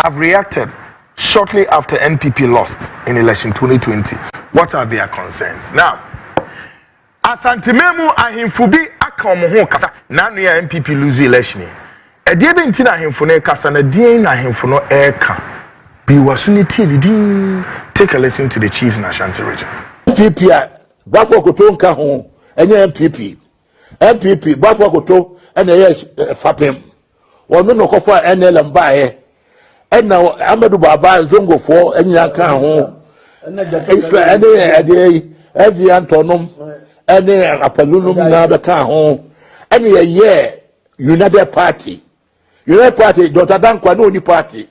have reacted shortly after NPP lost in election 2020. What are their concerns? Now, Asantememu ahemfo bi aka omo ho kasa na no ya NPP lose election. Edie be nti na ahemfo no kasa na die na ahemfo no eka. Bi wasuniti di. Take a listen to the chiefs in Ashanti region. NPP bafo koto nka ho enye NPP bafo koto ena ye fapem. Wonu no kofa NLM baaye. Ena Amadu Baba Zongofo enya ka ho. Isla ene ade ezi antonom ene apelunum na be ka ho. Ene ye United Party. United Party Dr. Dankwa no ni party.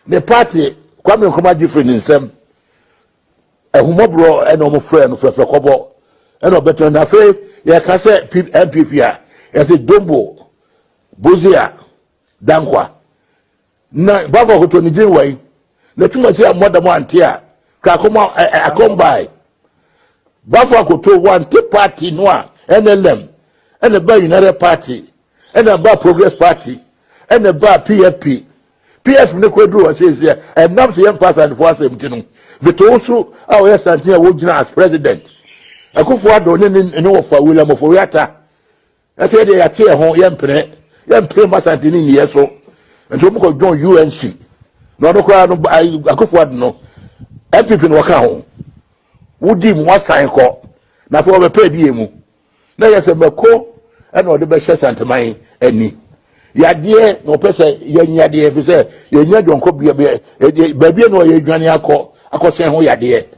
The party Kwame Nkrumah different nsem. Ehumobro ene omo frɛ no frɛ kobo. Ene obeto na fe ye ka se NPP a ye Dombo Bozia Dankwa na bafo ko to ni jin wai na tuma se amodamo ante a ka koma akombai bafo ko to one party no a NLM ene ba United Party ene ba Progress Party ene ba PFP ne ko duro say nam se yam pass and for asem tinu vitosu a o yesante a wo gina as president akufo ado ne wo fa William Oforiata ese de ya tie ho yempre masante ni yeso nti mo ko join UNC no no kwa no akufo ado no NPP no waka ho wudi mu wasan ko na fo be pay die mu na yese meko ena ode be hye santeman ani yade no pese yanyade fi se yanya dwonko bia bia no ye dwane akose ho yade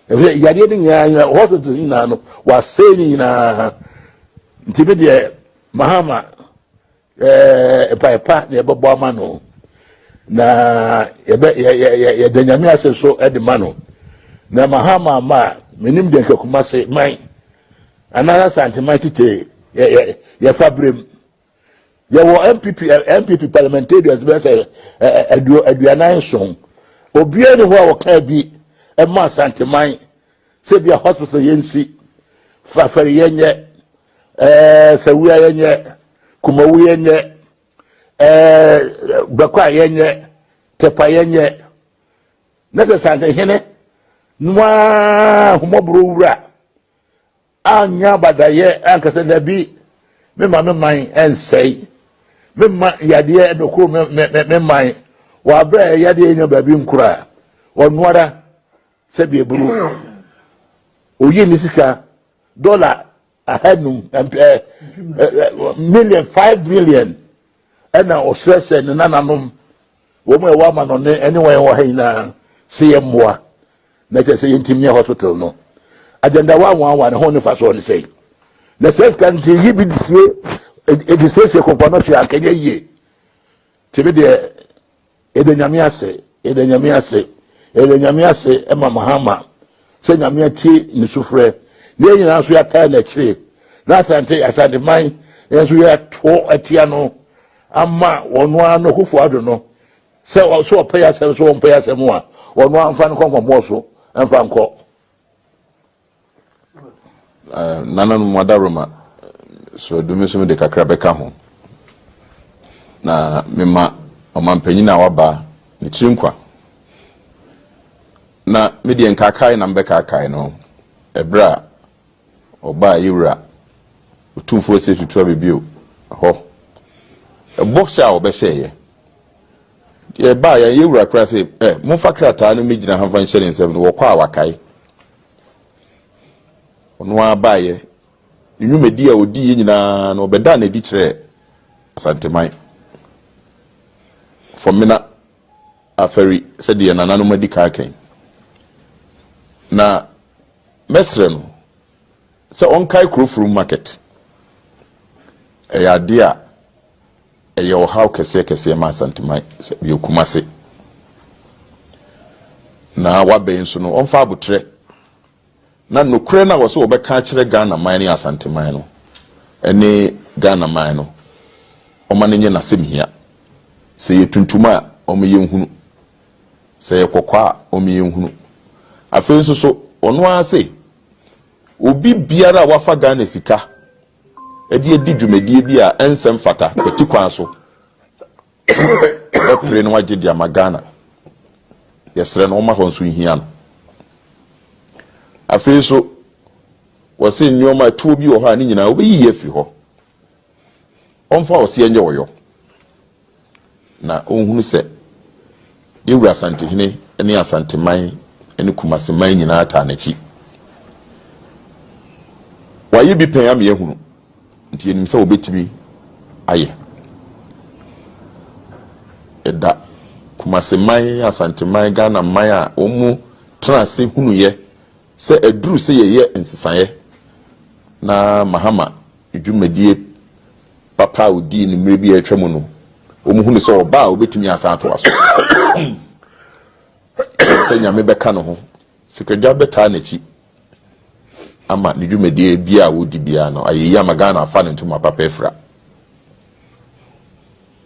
yade ni nya hospital ni na no wa ni na ntibe de mahama papa ne bebo amano na ye danyame aseso edemano na mahama ma menim de Kumase man anara santeman tite ye fabrem ye wo MPP parliamentarians be say aduanan son obia ne ho a woka bi e ma santeman se bia hospital yensi fafari yenye sawia yenye kumawu yenye bakwa yenye tepa yenye nese sante hene nwa humobro wura anya badaye ankase nabi mema man ensei mema yade edoko mema wa bra yade enya babi nkura onwara se bi eburu oyi ni sika dollar ahanum million 5 million ena osese ne nananom wo mo e wa ma no ne anywhere wo ha ina se yemwa na je se yintimia hospital no agenda wa ne ho ne fa so ne sei na ses kan ti yi bi display se kompono fi akenya yi tibe de edenyame ase e mahama se nyame ati ni sufre ne nyina so ya ta na chire na asante man enso ya to atia no ama wono ano kufu ado no se so pay asem so pay asem a wono amfa no konkomo so amfa nko nana no madaroma so dumiso de kakra beka ho na mema omampanyin na waba ne trinkwa na media nkakai na mbeka kai no ebra oba yura Otumfo se tutu bibio ho e boxer obeseye e ba ya yura kra se mo fa krata no megina hanfa nhyere nsem no wokwa awakai ono abaye nnwumedi a odi nyina no obeda na di kire asanteman fomina aferi se de nana no madi kaken na mesre no se onkai krofuru market eyadia eyo how kese ma santeman se bi Kumase na wabe nso no onfa abutre na nokure na wo so obeka kire Ghana man ni asanteman no ene Ghana man no omanenye na semhia se yetuntuma omeyenhunu se yekokwa omeyenhunu afi nso so ono ase obi biara wafa Ghana sika edi dwumedie bi a ensem fata eti kwan so pray no wagye dia magana yesre no ma ho nso hia no afei so wose nyoma tuo bi wo ha ni nyina obeyi afi ho onfa wose enye woyo na onhunu se yewura asante hene ene asante man ene kumase man nyina ata na chi wayi bi pen am yehunu nti enim se obetimi aye eda kumase man asante man Ghana man a omu transe hunu ye se eduru se ye nsesaye na mahama edwumadie papa odi ni mre bi atwa mu no omu hunu se oba obetimi asato aso se nyame beka no ho sekadwa beta na chi ama ne dwumadie bia wodi bia no ayeyi ama Ghana afa ne ntuma papa efra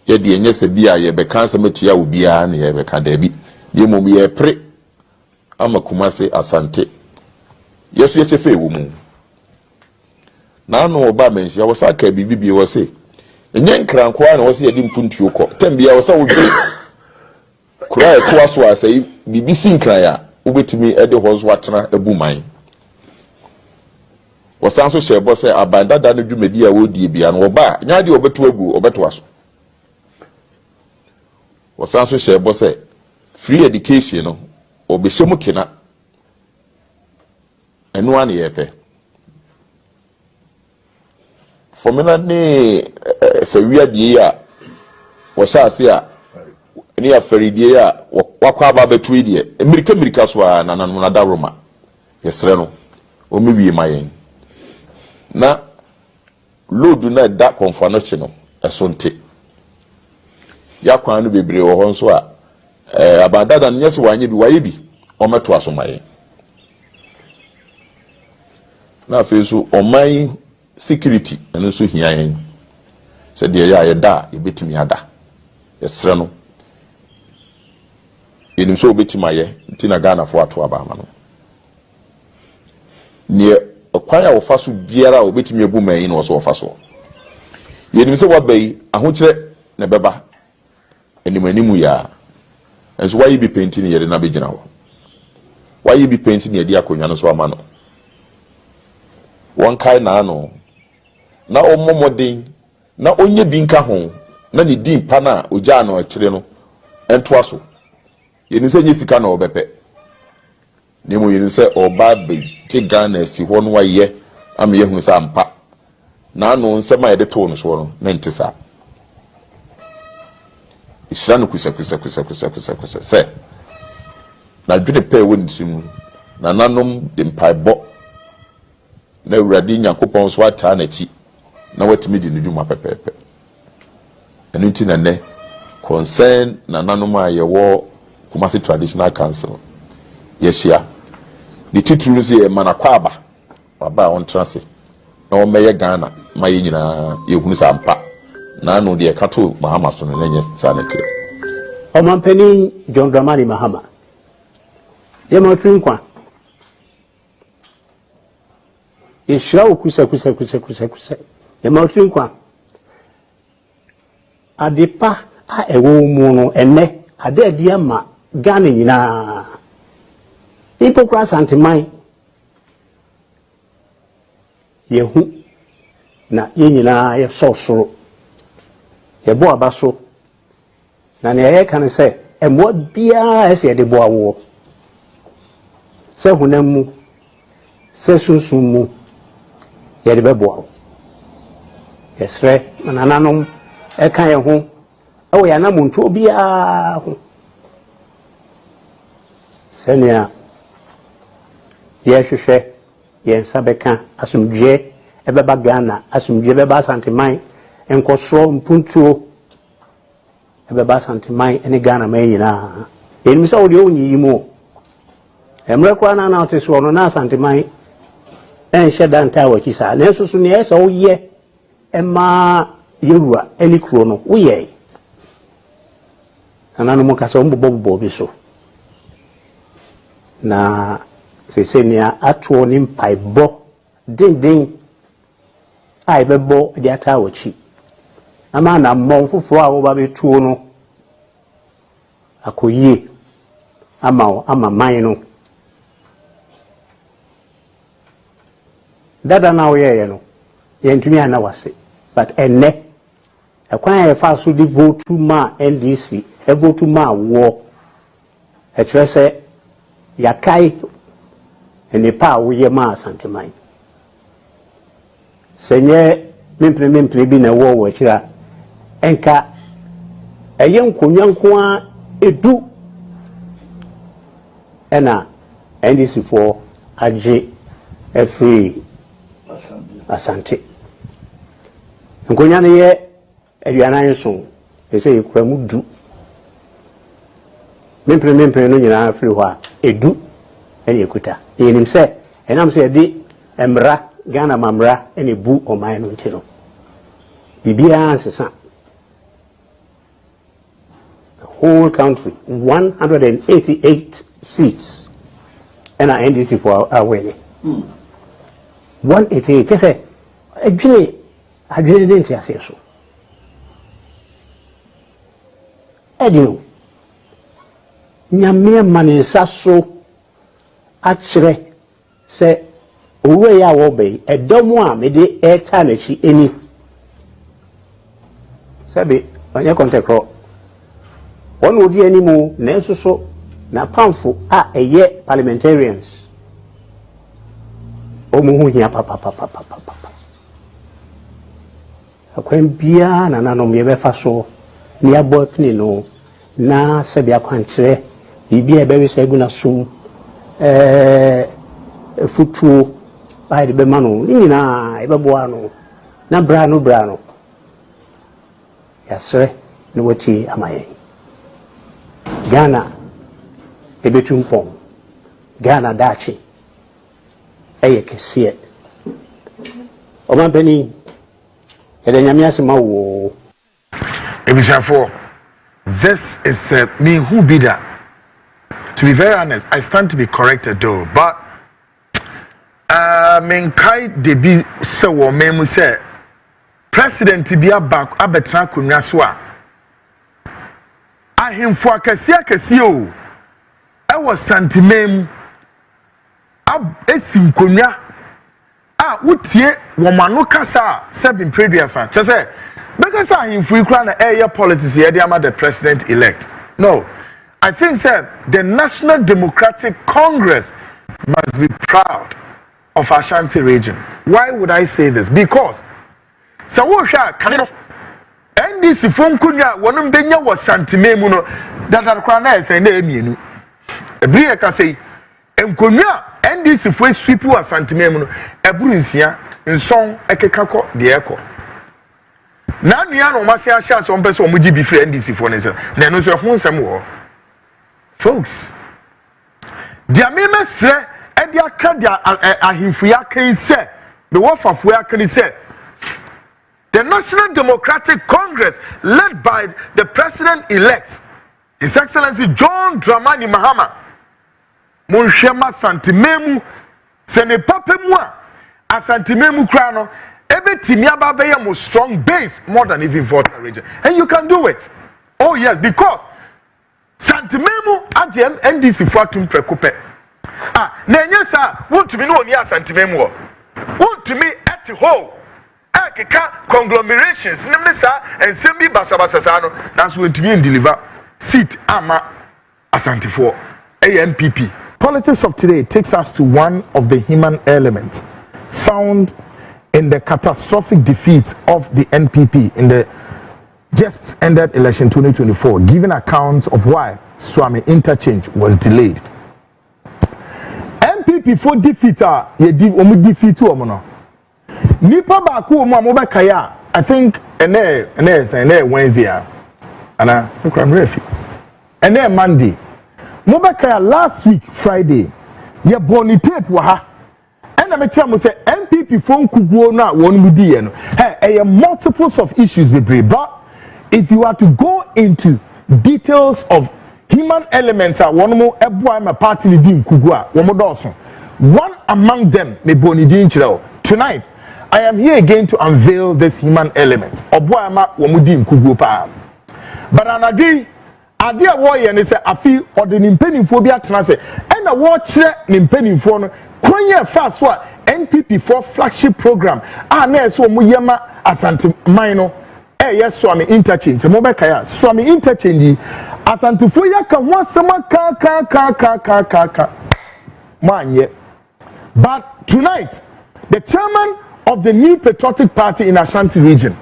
ye de enye se bia ye beka nsamatia wo bia na ye beka da bi ye mom ye pre ama kumase asante yesu ye chefe wo mu na no oba menhia wo saka bibibi wo se enye nkranko na wo se ye di mpuntuo ko tambia wo se wo dwe kura e to aso asai bibisi nkran ya ubetimi ede hozo atena ebuman wo sanso shebo se abandada no dwumadi a wodi bia no oba nya de obeto agu obeto aso wo sanso shebo se free education no obehemu kina enu ane yepe fomina ni se wiadie ya wo shaase a ni afaridie ya wakwa aba betu idie emirika so a nananum na daroma yesre no o mewie mayen na lodu na da konfanoche no esonte yakwan no bebre wo ho nso a abadada nyese wanye bi waye bi o meto asomaye na fesu oman security eno so hia yen se de ya da ebetimi ada yesre no yenim so obetimaye ntina Ghana fo ato aba ama no ne kwaya wo faso biara obetimi ebu man no so wo faso yenim se wabai ahokire ne beba animanimu ya enso wayi bi penti ne yede na begina wo wayi bi penti ne yede akonwa no so ama no won kai na ano na omomoden na onye bi nka ho na ne din pa na oja na okire no ento aso yenim se nyisika na obepe nemu yenim se oba be ti Ghana si ho no waye am yehunu sa ampa na ano nsema yede to no so no na ntisa isra no kusa se na dwene pe wontim na nanom de mpaebo na urade Nyankopon so ata na chi na watimi di nedwuma pepepe enu nti na ne concern na nanom ayewo Kumasi Traditional Council yeshia the titulu se manakwaba baba on transe na o meye Ghana maye nyina yehunu sa ampa na no de kato mahama so no nye sanete Omampeni John Dramani Mahama ye ma trinkwa yeshia okusa ye ma trinkwa adepa a ewo mu no ene ade dia ma Ghana nyina hypocrites anti-mine yehu na ye nyina ye sosoro ye bo abaso na ne ye kan se emo bia ese de bo awo se hunamu se sunsumu ye de bebo awo yesre nananom e kan ye ho ewo ya na muntu bia ho senia ye hwehwe ye nsabeka asumdwe ebeba Ghana asumdwe beba Asanteman enkoso mpuntuo ebeba Asanteman ene Ghana man nyina enim se odi onyi yimo emre kwa na oteso no na Asanteman enhye danta wakisa na enso so ne ese wo ye ema yewura eni kuro no wo ye ananu mo kasa mbobo bi so na sesenia atuo ni mpaibo dindin ai bebo de atawachi ama na mmon fufuro a wo ba betuo no akoyie ama man no dada na oyeye no yentumi ana wase but enne ekwan ya fa so di vote ma NDC e vote ma wo e kire se yakai ene pa wo ye ma asanteman senye mempre bi na wo kira enka eye nkonyanko a edu ena NDC for aje every asante nkonya ne ye aduanan so ese yekura mu du mempre no nyina afiri ho a edu ene ekuta yenim se enam se de emra Ghana mamra ene bu oman no ntino bibia ansesa the whole country 188 seats and NDC for our winning 188 kese adwene denti aseso edino nyame manensa so akire se owe ya wo be edomu a mede eta na chi eni sabe onye kontekro won odi ani mu na ensoso na pamfo a eye parliamentarians omuhu hia papa akwan bia na nanom ye befa so ni abotni no na sabe akwankyere bibia be wese aguna sum futuo ba de be mano nyina e beboa no na bra no yasre no wati amaye Ghana ebetumpom Ghana dachi eye kese omanpeni ede nyamiase mawo ebisafo. This is me who be that. To be very honest, I stand to be corrected though, but menkai de bi se wo memu se president bi abak abetra konwa so a ahemfo akasi o e was santimem esim konwa a wotie wo mano kasa seven previous an che because ahemfo ikra na air politics ye dey ama the president elect. No, I think the National Democratic Congress must be proud of Ashanti region. Why would I say this? Because so what can NDC phone kunya wonum benya was santimemu no that kra na say na emienu ebriye ka say enkonya NDC fo sweep was santimemu no eburunsia nson ekekako de eko na nua no mase ahia so mpese omugi bi free NDC fo ne se na no so ho nsem wo folks dia memesre edi aka dia ahimfu ya kan se the wofafo ya kan se the National Democratic Congress led by the president-elect His Excellency John Dramani Mahama Monshema santimemu se ne papemu a asantimemu kra no ebetimi aba be mo strong base more than even Volta region, and you can do it. Oh yes, because santimemu agem NDC fatum prekope na nyesa want to be no oni asantimemu want to me at home akeka conglomerations nemisa and sembi basabasa no that's going to be in deliver seat ama asantifo AMPP. Politics of today takes us to one of the human elements found in the catastrophic defeat of the NPP in the just ended election 2024, giving accounts of why Swami interchange was delayed. NPP for defeater, ye defeat no. Nipa ba ku omo amoba kaya, I think ene Wednesday ana I'm ready. Ene Monday. Mobakaya last week Friday. Ye boni tape wa ha. And I tell you say NPP phone kuguo na won mudi no. Hey, multiples of issues be brave, but if you are to go into details of human elements a one mo eboa ma party ni din kugua wo mo doso. One among them me boni din chiro. Tonight I am here again to unveil this human element. Oboa ma wo mo din kuguo pa. But anadi ade a wɔyɛ ne sɛ afi ɔde ne mpanimfoɔ bi atena sɛ ɛna wɔkyerɛ ne mpanimfoɔ no kwan fa so a NPP for flagship program na ɛsɛ ɔmo yɛ ma asante man no ɛyɛ Swami interchange sɛ mo bɛka Swami interchange asantefoɔ yɛ ka ho asɛm ka mo anyɛ. But tonight the chairman of the New Patriotic Party in Ashanti region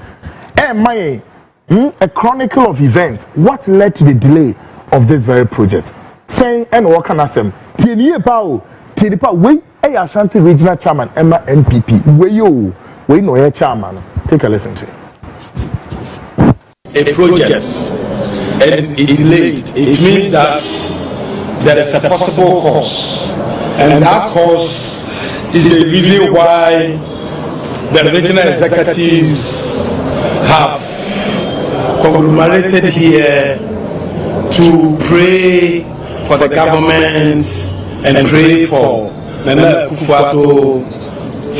a chronicle of events what led to the delay of this very project saying and what can I say Tienipa we Ashanti regional chairman Emma NPP we know your chairman. Take a listen to it. A project and it's late, it means that there is a possible cause, and that cause is the reason why the regional executives have conglomerated here to pray for the government and pray for Nana Addo,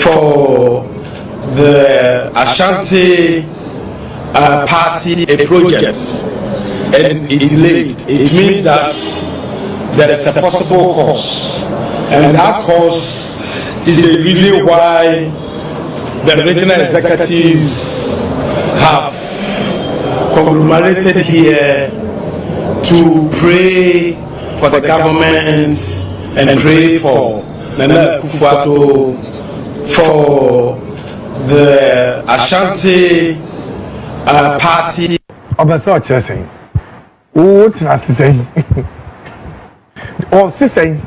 for the Ashanti party, a project, and it's late. It means that there is a possible cause, and that cause is the reason why the regional executives have conglomerated here to pray for the government and pray for Nana Addo, for the Ashanti party. Obaso ọ̀kyerẹ́ sẹ́yìn owó tìǹà sísẹ́yìn ọ̀ sísẹ́yìn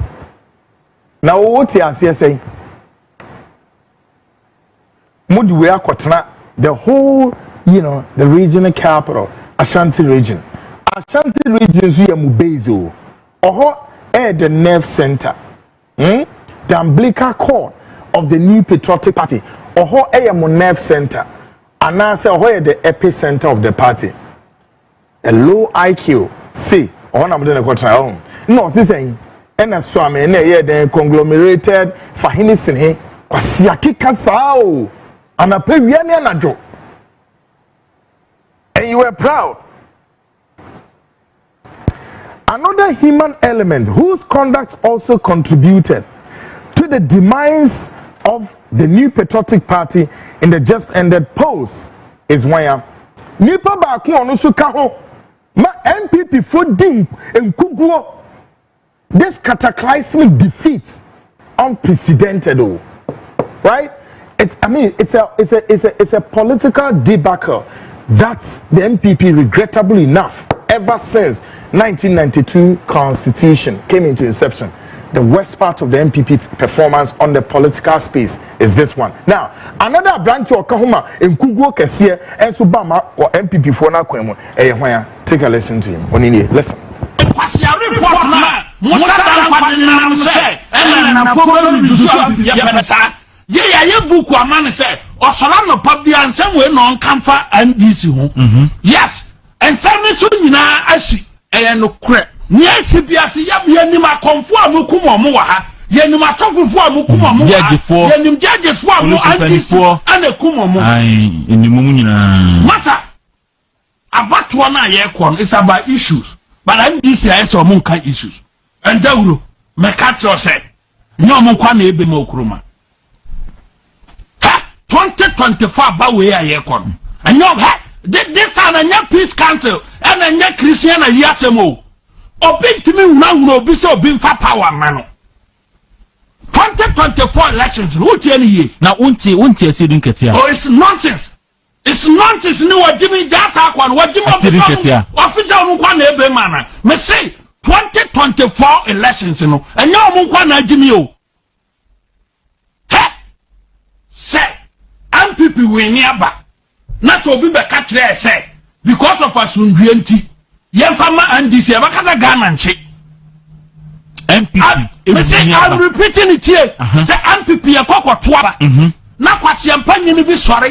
na owó tì àṣẹ sẹ́yìn mo di wei akọ̀tena the whole the regional capital Ashanti region nso yẹ mu base o ọ̀họ́ the nerve center the umbilical cord of the New Patriotic Party ọ̀họ́ yẹ mu nerve center and now say ọ̀họ́ yẹ the epicenter of the party. A low IQ say on am den ekotran oh no say say ena Swami na ye den conglomerated fahini sinhe kwasi akika sao anape wiane anadwo and you were proud. Another human element whose conduct also contributed to the demise of the New Patriotic Party in the just ended polls is why nipa ba ko onu su ka ho ma NPP for dim enkuguo this cataclysmic defeat unprecedented right it's a political debacle that the NPP regrettably enough ever since 1992 constitution came into inception. The worst part of the NPP performance on the political space is this one. Now, another branch of Kahuma in Kugo Kessie and Subama or NPP for Nakwemo. Take a listen to him. Onini, listen. Yes, and tell me soon, I see, and no crap. Nyesi biasi ya yenima konfu amukumo muwa yenima tofufu amukumo muwa yenim judges fo amu antis ane kumo mu ai enimu nyina masa abatwa na ye kwon is about issues but this is so mun kan issues and dawro me catch you say nyom kwa na ebe mokroma 2024 ba we ya ye kwon anyom this time anya peace council and anya Christian ayasemo open to me now be so being for power man 2024 elections who tell you now won't see doing ketia oh it's nonsense no what Jimmy that's one what Jimmy official no kwa na ebe man me say 2024 elections no and now mo kwa na Jimmy o he say MPP we nearba na so be catch there say because of asundwienti Yemfama and this year, because I Ghana nche. MPP. I'm repeating it here. Say MPP ya kwa tuaba. Na kwa siampanyi ni bi sorry.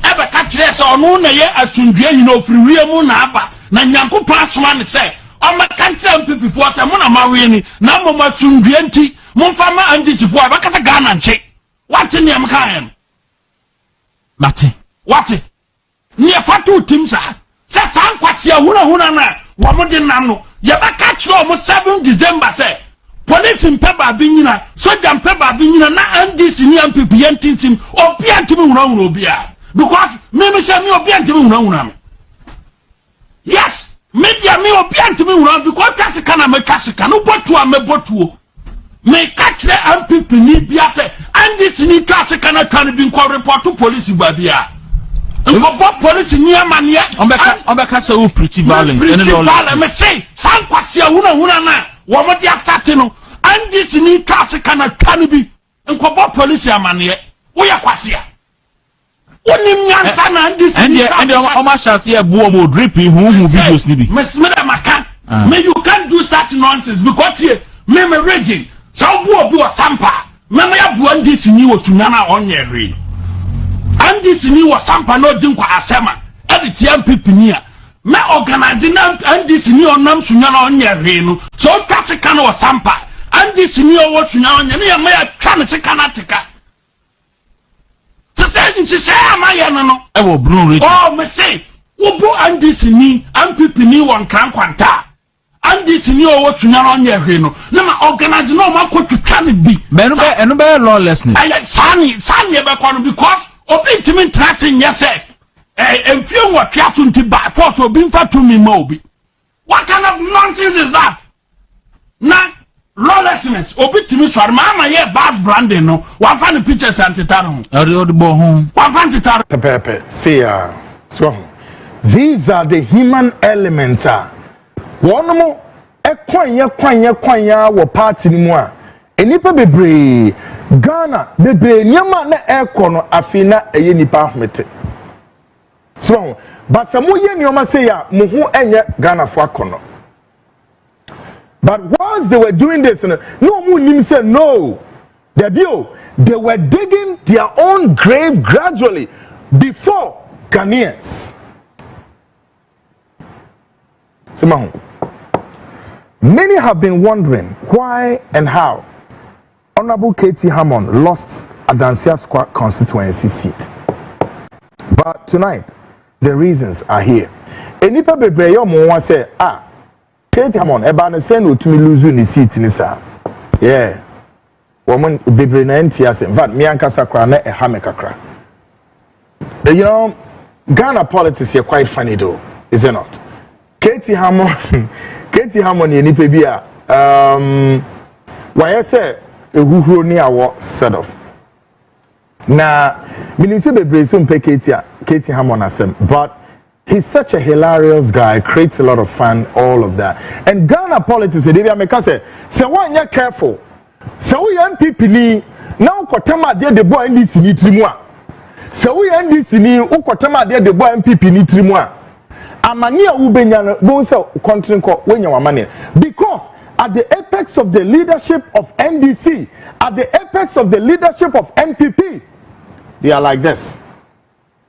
Ebe kachire se onu na ye asundue yi no free mu na aba. Na nyanko asoma ne se. O ma kantre MPP fo se mo na mawe ni na mo ma sundue nti. Mo mfama andi sifo aba kasa Ghana nche. What ni am kan? Mate. What? Ni afatu timsa. Sasa nkwasi huna na womo de nam no ye ba ka kire omo 7 December say police mpeba bi nyina soja mpeba bi nyina na NDC ni MPP yentintim obi antimi wura obia because me say me obi antimi wura me yes media me obi antimi wura because kasika na me kasika no botu a me botuo me ka kire MPP ni bia say NDC ni kasika na kan bi nko report to police ba bia nko police ni amane on be ka say who preach violence and all me say san kwase wuna na wo mo dia start no NDC ni kasika na kan bi nko police amane wo ya kwase a woni nyansa na NDC ni and o ma chance e buo mo dripping hu videos ni bi me maka me you can't do such nonsense because here me raging so buo bi wa sampa me ya buo NDC ni wo sunyana onye hwe NDC ni wo sampa no din kwa asema e de TMPP ni a me organize na NDC ni onam sunyana onye hwe no so kasika no wo sampa NDC ni wo sunyana onye ne ya me ya twa ne sika na teka say no oh me say wo bu NDC ni MPP ni won kan kwanta NDC ni o tunyara onye hwe no na ma organize no ma ko twitwa ne bi eno be lawlessness ay sani be ko no because obi ntimi ntrase nya say emfie wo twaso nti ba force obi mfa to me ma obi what kind of nonsense is that na lawlessness obi timi swar ma ye bad branding no one fan pictures antitaro one fan titaro pepe see so these are the human elements one mo kwanya wo party ni mu a enipa bebre Ghana bebre nyama na ekono afina eye nipa ahmete so but samu ye nyoma say ya mo hu enye Ghana fo akono. But once they were doing this, no one said no. They were digging their own grave gradually before Ghanaians. Many have been wondering why and how Honorable Katie Hammond lost Adansia Square constituency seat. But tonight, the reasons are here. Enipa bebre yo mo wan say Katie Hammond eba na say no to me lose ni seat ni sa. Yeah. Woman bebre na entiase. In fact, me ankasa kra na e ha me kakra. You know, Ghana politics here quite funny though, is it not? Katie Hammond ye nipa bi a why say ehuhuro ni awo set off. Na minisi bebre so mpe Katie Hammond asem, but he's such a hilarious guy, creates a lot of fun, all of that. And Ghana politics, they make us say one you're careful. So we MPP ni now kotema dia de boy NDC ni trimwa. So we NDC ni ukotema dia de boy MPP ni trimwa. Amania ubenya bon say country ko wenya wamane. Because at the apex of the leadership of NDC, at the apex of the leadership of NPP, they are like this.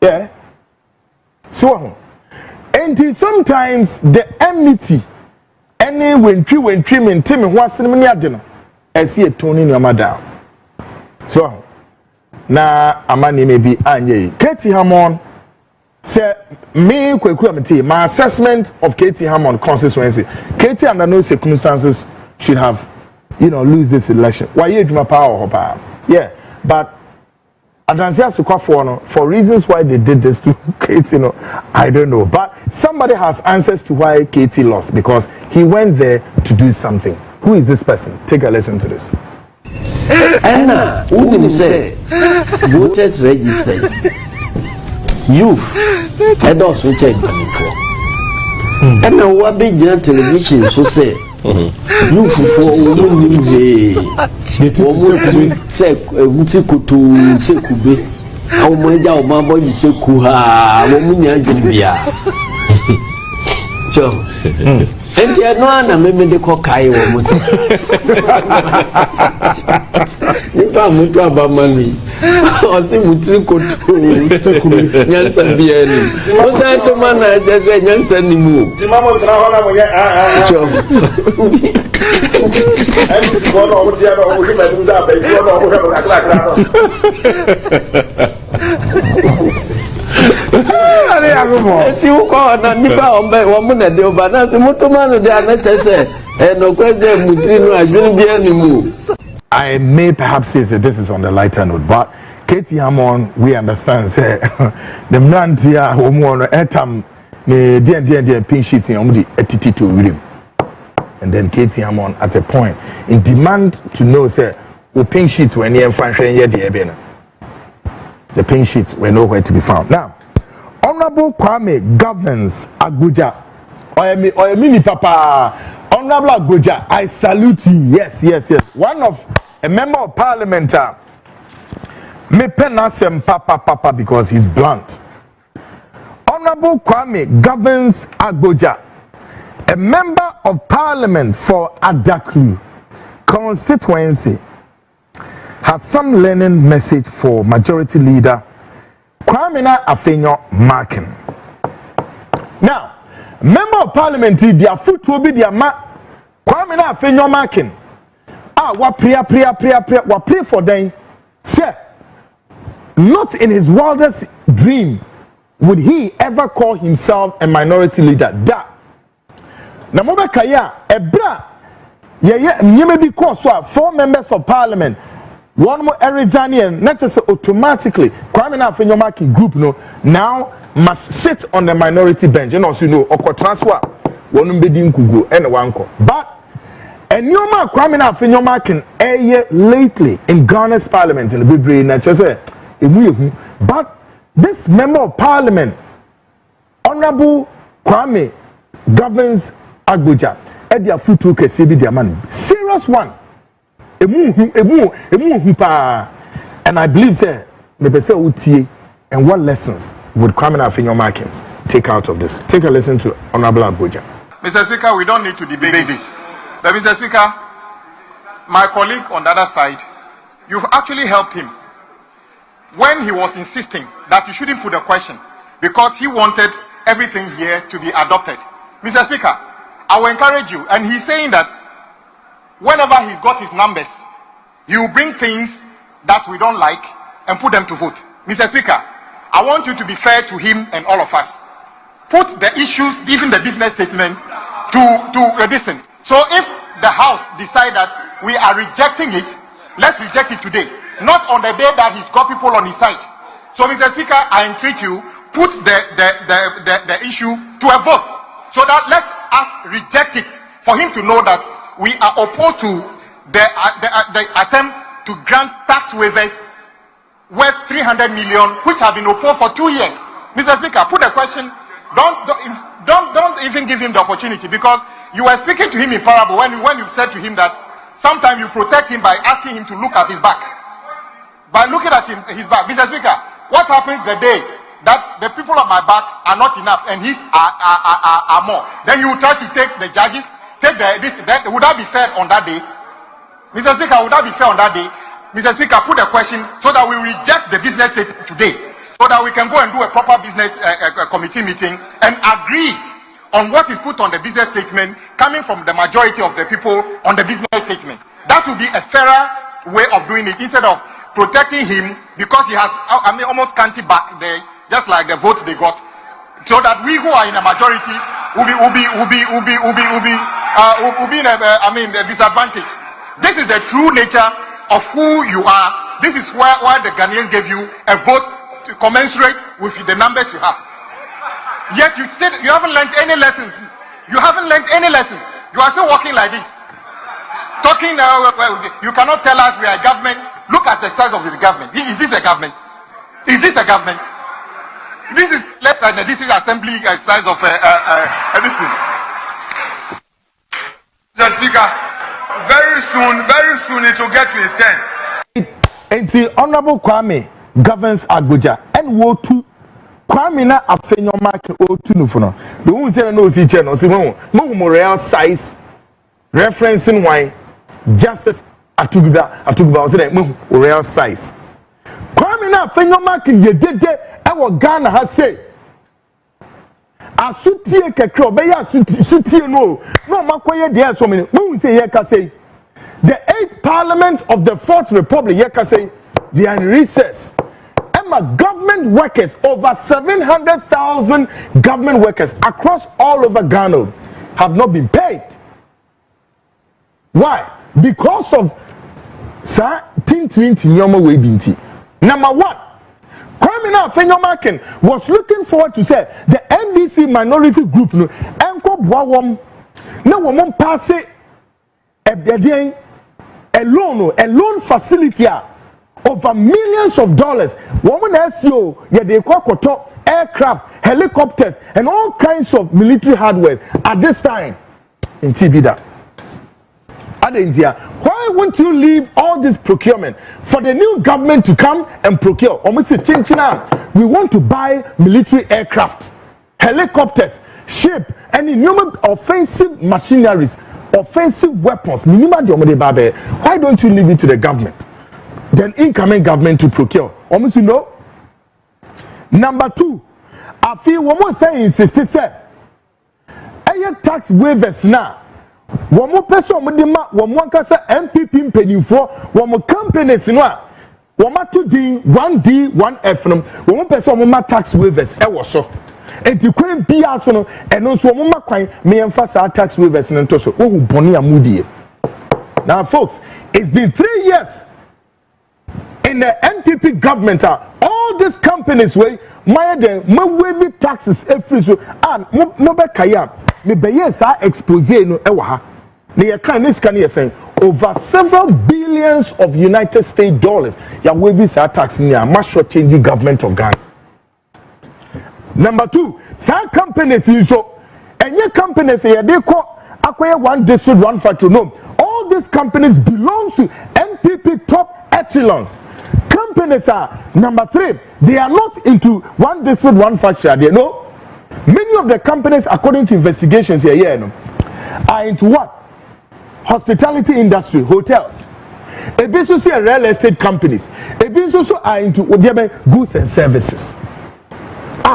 Yeah. So and sometimes the enmity any when tree maintain me once in a I see a tone in your madam. So na amani may be anye. Katie Hammond say me my assessment of Katie Hammond constituency. Katie under no circumstances should have lose this election. Why you my power? Yeah, but Adansia Sukwa for reasons why they did this to Katie, I don't know. But somebody has answers to why Katie lost because he went there to do something. Who is this person? Take a listen to this. Anna, who did say voters registered? Youth, and also check before. Anna, what be television so say? Youth for women say Utikutu Sekube. How many of my body say Kuha, woman, so. And the other one, maybe the cockeye was. If I'm with money, I'll see Mutriko to Yansan Biani. Was that the man I just said Yansan move? The mamma of Si who call na nipa on na de oba na se motoma no de anete se no kweze mutri no adwene bia ni mu. I may perhaps say that this is on the lighter note, but Katie Hammond, we understand say the man here homo etam me the pin sheet in the attitude to him. And then Katie Hammond at a point in demand to know say the pin sheets were near Franklin the pin sheets were nowhere to be found. Now, Honorable Kwame governs Abuja. Or mini papa. Honorable Abuja, I salute you. Yes. One of a member of parliament. Me penasem papa because he's blunt. Honorable Kwame governs Abuja, a member of parliament for Adakru constituency, has some learning message for majority leader Kwame Afenyo Markin. Now, member of parliament, their foot will be their Kwame Afenyo Markin. Wa pray for them. Say, not in his wildest dream would he ever call himself a minority leader. Da. Na mo beka ya ebra ye may be cause 4 members of parliament. One more Arizonian, not just automatically Kwame Afenyo Markin group now must sit on the minority bench. And also oko transfer one bedi nkugo and wanko. But and you man Kwame Afenyo Markin lately in Ghana's parliament in the Bibre na say but this member of parliament, Honorable Kwame, governs Abuja. Edia futu kesi bi dia man. Serious one. Emu pa. And I believe say me pese utie and what lessons would Kwame Afenyo Markin take out of this? Take a listen to Honorable Abuja. Mr. Speaker, we don't need to debate this. But Mr. Speaker, my colleague on the other side, you've actually helped him when he was insisting that you shouldn't put a question because he wanted everything here to be adopted. Mr. Speaker, I will encourage you, and he's saying that whenever he's got his numbers, he will bring things that we don't like and put them to vote. Mr. Speaker, I want you to be fair to him and all of us. Put the issues, even the business statement, to listen. So if the House decide that we are rejecting it, let's reject it today. Not on the day that he's got people on his side. So, Mr. Speaker, I entreat you, put the issue to a vote. So that let us reject it for him to know that we are opposed to the attempt to grant tax waivers worth 300 million, which have been opposed for 2 years. Mr. Speaker, put a question. Don't even give him the opportunity because you were speaking to him in parable when you said to him that sometimes you protect him by asking him to look at his back. By looking at his back. Mr. Speaker, what happens the day that the people on my back are not enough and his are more? Then you will try to take the judges, would that be fair on that day? Mr. Speaker, would that be fair on that day? Mr. Speaker, put a question so that we reject the business statement today, so that we can go and do a proper business committee meeting and agree on what is put on the business statement coming from the majority of the people on the business statement. That would be a fairer way of doing it instead of protecting him because he has almost canty back there, just like the votes they got, so that we who are in a majority will be in a disadvantage. This is the true nature of who you are. This is why the Ghanaians gave you a vote to commensurate with the numbers you have. Yet you said you haven't learned any lessons. You haven't learned any lessons. You are still walking like this. Talking now, you cannot tell us we are a government. Look at the size of the government. Is this a government? Is this a government? This is less than the district assembly size of this thing. Mr. Speaker, very soon it will get to his turn. And the Honorable Kwame governs Abuja and woe to Kwame na Afenyo Markin O2 Nufono. The one say no see channel, see no real size referencing why justice Atuguba was saying real size. Kwame na Afenyo Markin ye dede e wo Ghana ha say asutie kekre obeya asutie no makoye dey so many we say ye ka say the 8th parliament of the 4th republic ye ka say they are in recess government workers, over 700,000 government workers across all over Ghana have not been paid. Why? Because of Number one, criminal Fenyomakin was looking forward to say the NDC minority group no enko boawom na woman pass a loan facility over millions of dollars. Woman SEO they koto aircraft, helicopters and all kinds of military hardware at this time in Tibida. Why won't you leave all this procurement for the new government to come and procure? We want to buy military aircraft, helicopters, ship, and innumerable offensive machineries, offensive weapons. Why don't you leave it to the government? Then incoming government to procure. Almost you know. Number two, I feel one more saying insisted say, tax waivers now. One more person, one more MPP pennyfo, one more companies in one more 2D, 1D, 1F, one more person, one more tax waivers, so. And you couldn't be also, and also one more coin, may emphasize tax waivers and also, oh, Bonia Moody. Now, folks, it's been 3 years in the NPP government, all these companies way, my wavy taxes every so, and Mobekaya. Me beyesa expose no ewa ne kan ne scan saying over several billions of United States dollars ya wavy sa tax ni a much changing government of Ghana. Number two, some companies so enye companies ya dey call acquire one district one factory. No, all these companies belongs to NPP top echelons. Companies are number three, they are not into one district one factory. They know many of the companies, according to investigations here, are into what? Hospitality industry, hotels. A business real estate companies. A business are into goods and services.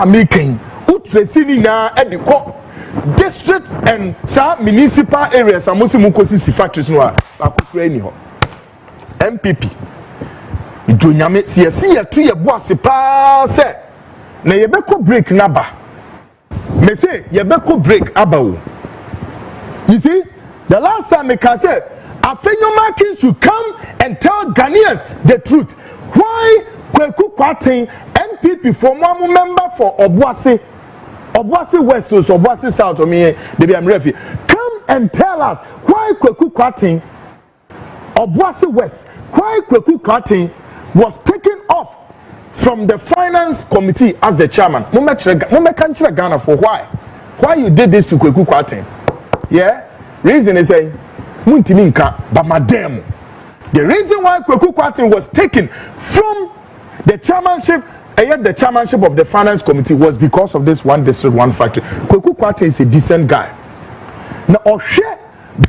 Making utresini na ediko district and some municipal areas. Amosi mukosi factories no akukure ho. MPP. Idonyame siasi ya tu ye boase pa se na ye beko break naba. Me say yebeko break abawo. You see, the last time I can say Afenyomakin should come and tell Ghanaians the truth. Why Kweku Kwatin NPP for one member for Obuasi West or Obuasi South or me, baby I'm ready. Come and tell us why Kweku Kwatin Obuasi West, why Kweku Kwatin was taken off from the finance committee as the chairman. Mumekantira Ghana for why? Why you did this to Kweku Kwatin? Yeah? Reason is saying, Muntiminka, but madam. The reason why Kweku Kwatin was taken from the chairmanship of the finance committee was because of this one district, one factory. Kweku Kwatin is a decent guy. Now, Oshe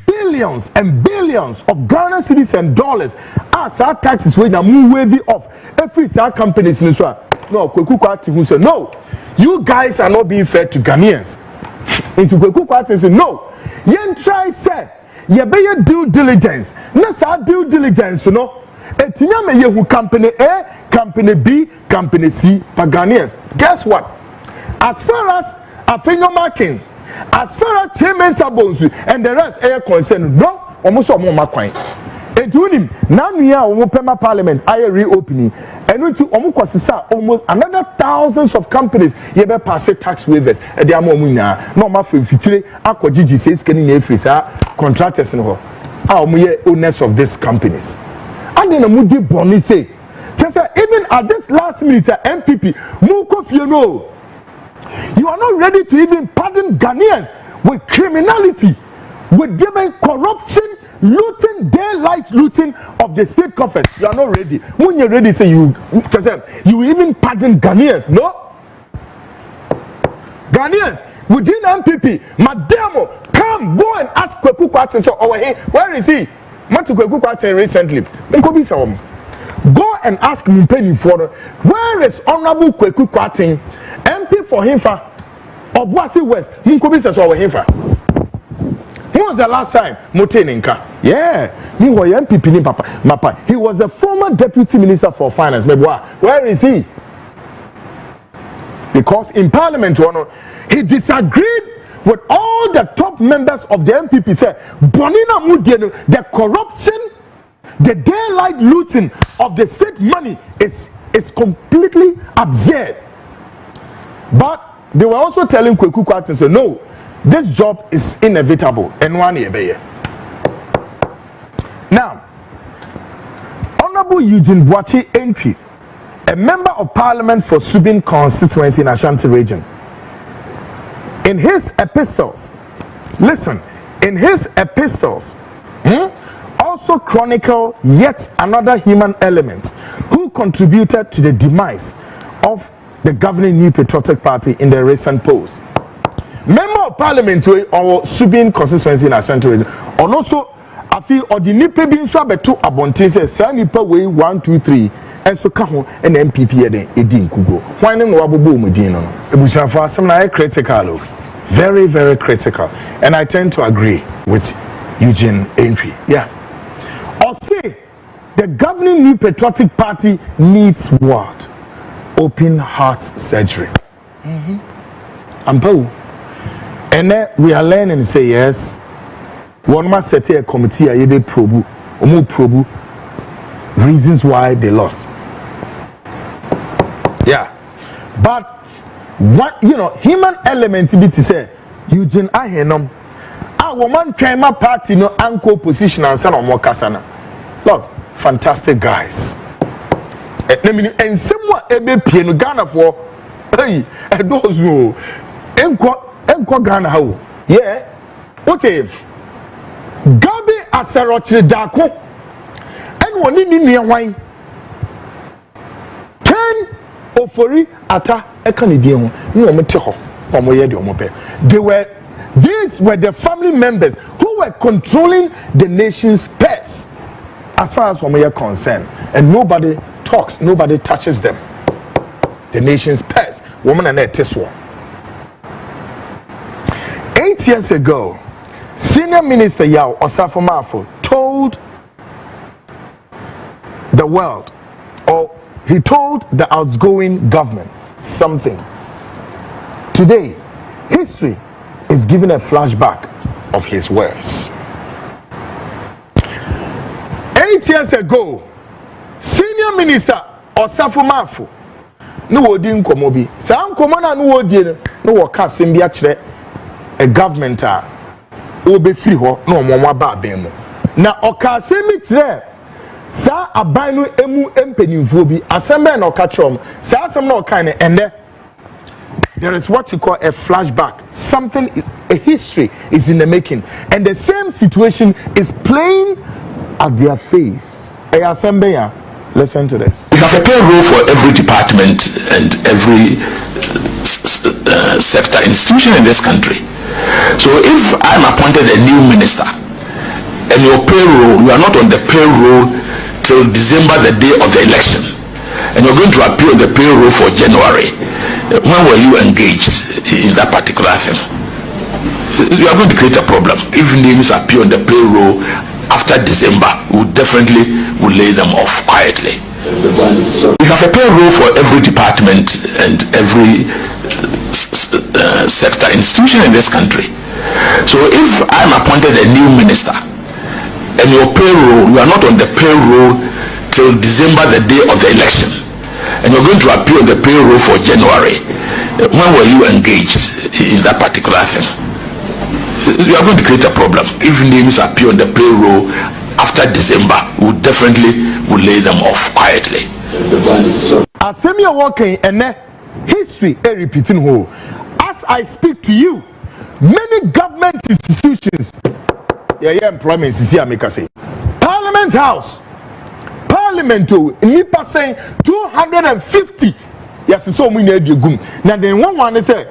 billions and billions of Ghana cedis and dollars as our taxes when move wavy off every companies in Israel. No, Kweku Kwatin who said no, you guys are not being fair to Ghanaians. Into Kweku Kwatin said no, yen try say ye be your due diligence. Na sa due diligence no. Etinya me ye who company A, company B, company C for Ghanaians. Guess what? As far as Afenyomakin, as far as Chairman Sabonsu and the rest are concerned, no, almost all more coin. And to him, now we are almost parliament, I reopening, and to almost another thousands of companies, you better pass tax waivers, and they are more money. No, my friend, Akko Gigi says, can you contractors and all, owners of these companies. And then a Mudi Bonnie say, even at this last minute, MPP, Muko Fiono. You are not ready to even pardon Ghanaians with criminality, with giving corruption, looting, daylight looting of the state coffers. You are not ready. When you're ready, say you even pardon Ghanaians. No. Ghanaians within MPP, Madamo, come go and ask Kweku Kwatin. So over here, where is he? Went to Kweku Kwatin recently. Go and ask Mpeni for where is Honorable Kweku Kwatin? MP for him for Obuasi West. Munkobi says over him for. When was the last time Motenenka? Yeah, he was MPP Papa. He was a former deputy minister for finance. Where is he? because in Parliament, he disagreed with all the top members of the MPP. Said, Bonina Mudiano, the corruption, the daylight looting of the state money is completely absurd. But they were also telling Kweku Kwatson, so no, this job is inevitable. And one year. Now, Honorable Eugene Boachi Entry, a member of Parliament for Subin constituency in Ashanti region, in his epistles, listen, in his epistles, also chronicle yet another human element who contributed to the demise of the governing New Patriotic Party in the recent polls. Member of Parliament or Subin constituency in Ashanti region, and also I feel or the nipa bin so abeto abonte say say nipa we 1 2 3 enso ka ho na MPP edin kugo hwan ne no wabobo omudin no ebusuafo asem na critical, very very critical, and I tend to agree with Eugene Entry. Yeah, or say the governing New Patriotic Party needs what? Open heart surgery. And then we are learning to say yes. One must set a committee a be probu reasons why they lost. Yeah, but what human element be to say Eugene Ahenom, our man trainer party no anchor position and son of Mokasana. Look, fantastic guys. And someone ebe piano Ghana for hey those who enko Ghana how yeah okay Gabi Asarochi Dako and one in near wine 10 ofori ata a Canadian no meteho these were the family members who were controlling the nation's purse as far as we are concerned, and nobody talks, nobody touches them. The nation's purse, woman and this one. 8 years ago, Senior Minister Yao Osafo Mafo told the world, or he told the outgoing government something. Today, history is giving a flashback of his words. 8 years ago, Senior Minister Osafo Mafo no wodi nkomo bi sa nkomo na no wodi no wo ka sembi a kire a government a obe free ho no omo aba aben mu na oka semi kire sa aban no emu empanimfo bi asembe na oka kire sa asem na oka ne ende there is what you call a flashback. Something, a history is in the making, and the same situation is playing at their face. Listen to this. We have a payroll for every department and every sector institution in this country. So if I'm appointed a new minister and your payroll, you are not on the payroll till December, the day of the election, and you're going to appear on the payroll for January, when were you engaged in that particular thing? You are going to create a problem. If names appear on the payroll after December, we definitely will lay them off quietly. We have a payroll for every department and every sector institution in this country. So if I'm appointed a new minister and your payroll, you are not on the payroll till December, the day of the election, and you're going to appear on the payroll for January, when were you engaged in that particular thing? You are going to create a problem. If names appear on the payroll after December, we definitely will lay them off quietly. As you're walking and history is repeating who. As I speak to you, many government institutions, employment is here, make us say, Parliament House, Parliament, nipa saying 250. Yes, so we need you gum. Now then one say,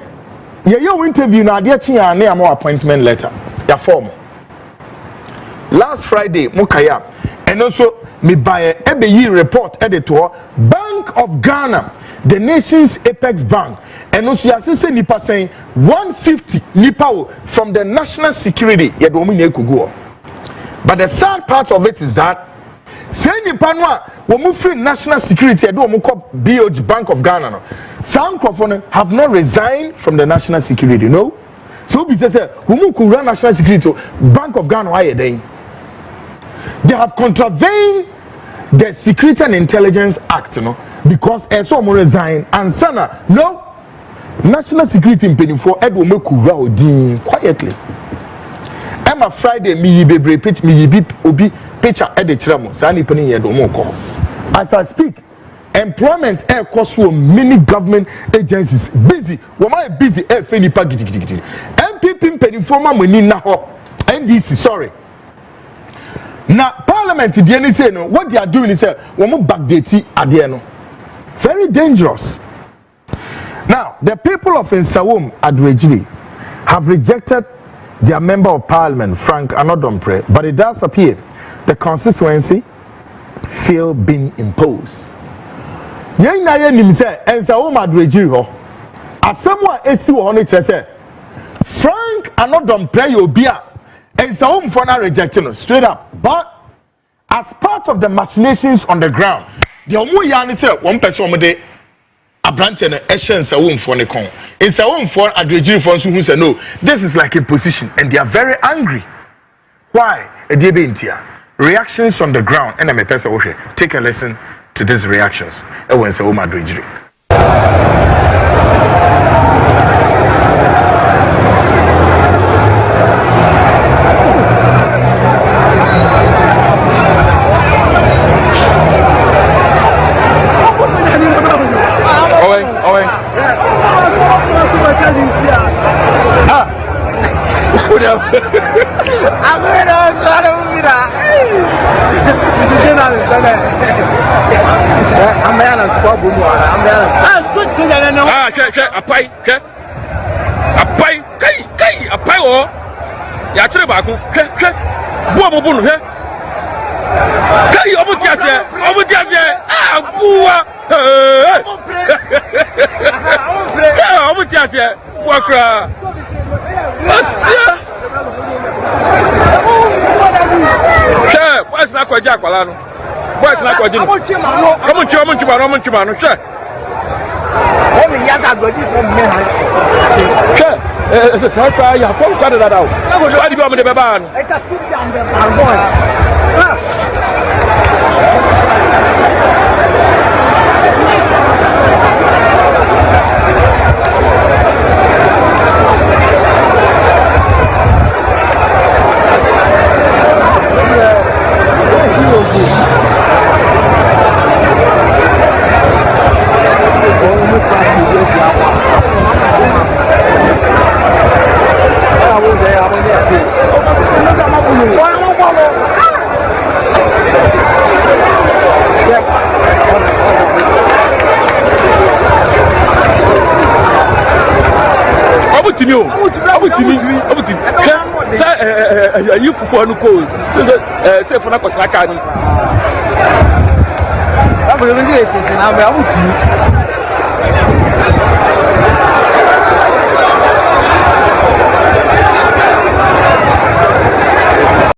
your interview na dia tia na am appointment letter. Ya form. Last Friday, Mukaya, and also me buy a year report editor, Bank of Ghana, the nation's apex bank, and also you nipa saying 150 nipa from the national security. Ya do me go. But the sad part of it is that say nipa no a wo mu free national security do mo call BOG Bank of Ghana no some have not resigned from the national security, no. So we say who could run national security? Bank of Ghana, why they have contravened the Security and Intelligence Act, because some resign and sana no national security in penny for Edward Mekura quietly. Emma Friday me be pitch me be obi picture at the tramo sani penny yedomoko. As I speak, employment air cost for many government agencies busy. Wama busy air feni package. MPP penny former money na ho NDC sorry. Now Parliament the say no what they are doing is woman backdate at the end. Very dangerous. Now the people of Nsawam Adrejiri have rejected their member of parliament Frank Anodompre, but it does appear the constituency feel being imposed. Yen na ye nim say Nsawam Adrejiri ho asemwa esi wo no say Frank Anodompre yo bia Nsawam for na rejecting straight up, but as part of the machinations on the ground the omo yan say one person omo de abranche na ehye Nsawam for ne kon Nsawam for Adrejiri for so who say no, this is like a position and they are very angry. Why? Reactions on the ground and me person okay take a listen to these reactions when Nsawam Adrejiri. Boys na kwa jakwala no. Boys na kwa jinu. Omo chima no hwe. Omo yaza godi from me ha. Hwe. Se kwa ya fo kwa da dawo. Why di be omo de beba no. It has skip down there. I'm going. You for no calls. Say for na kwasaka ni. Abu really is in